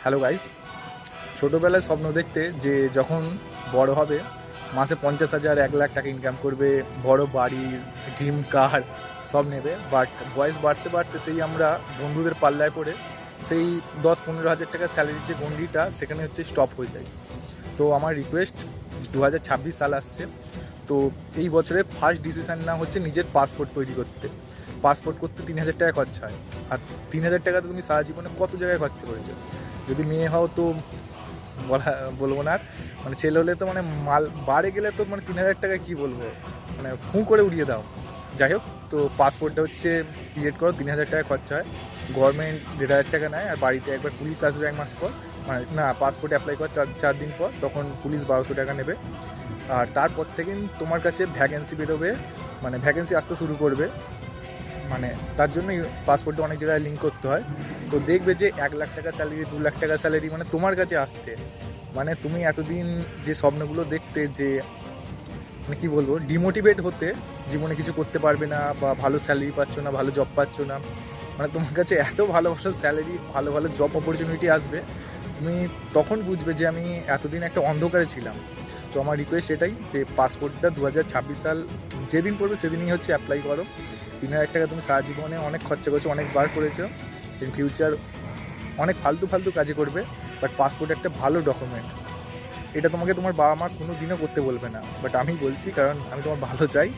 Hello guys, ছোটোবেলায় স্বপ্ন দেখতে যে যখন বড় হবে মাসে 50,000 1 লাখ টাকা ইনকাম করবে, বড় বাড়ি, ড্রিম কার সব নেবে। বাট বয়স বাড়তে বাড়তে সেই আমরা বন্ধুদের পাল্লায় পড়ে সেই 10-15 হাজার টাকা স্যালারির যে গন্ডিটা সেখানে হচ্ছে স্টপ হয়ে যায়। তো আমার রিকোয়েস্ট, 2026 সাল আসছে, তো এই বছরে ফার্স্ট ডিসিশান না হচ্ছে নিজের পাসপোর্ট তৈরি করতে। পাসপোর্ট করতে 3,000 টাকা খরচা হয়, আর 3,000 টাকা তো তুমি সারা জীবনে কত জায়গায় খরচা করেছো। যদি মেয়ে হও তো বলবো না আর, মানে ছেলে হলে তো মানে মাল বাড়ে গেলে তো মানে 3,000 টাকা কী বলবো, মানে ফু করে উড়িয়ে দাও। যাই হোক, তো পাসপোর্টটা হচ্ছে ক্রিয়েট করো, 3,000 টাকা খরচা হয়, গভর্নমেন্ট 1,500 টাকা নেয়, আর বাড়িতে একবার পুলিশ আসবে 1 মাস পর, মানে না পাসপোর্ট অ্যাপ্লাই করার 4 দিন পর, তখন পুলিশ 1,200 টাকা নেবে। আর তারপর থেকে তোমার কাছে ভ্যাকেন্সি বেরোবে, মানে ভ্যাকেন্সি আসতে শুরু করবে, মানে তার জন্যই পাসপোর্টে অনেক জায়গায় লিঙ্ক করতে হয়। তো দেখবে যে 1 লাখ টাকা স্যালারি, 2 লাখ টাকা স্যালারি মানে তোমার কাছে আসছে। মানে তুমি এতদিন যে স্বপ্নগুলো দেখতে, যে মানে কী বলবো, ডিমোটিভেট হতে, জীবনে কিছু করতে পারবে না বা ভালো স্যালারি পাচ্ছ না, ভালো জব পাচ্ছ না, মানে তোমার কাছে এত ভালো ভালো স্যালারি, ভালো ভালো জব অপরচুনিটি আসবে, তুমি তখন বুঝবে যে আমি এতদিন একটা অন্ধকারে ছিলাম। তো আমার রিকোয়েস্ট এটাই যে পাসপোর্টটা 2026 সাল যেদিন পড়বে সেদিনই হচ্ছে অ্যাপ্লাই করো। 3,000 টাকা তুমি সারা জীবনে অনেক খরচা করেছো, অনেকবার করেছো, ইন ফিউচার অনেক ফালতু ফালতু কাজে করবে। বাট পাসপোর্ট একটা ভালো ডকুমেন্ট, এটা তোমাকে তোমার বাবা মা কোনো দিনও করতে বলবে না, বাট আমি বলছি কারণ আমি তোমার ভালো চাই।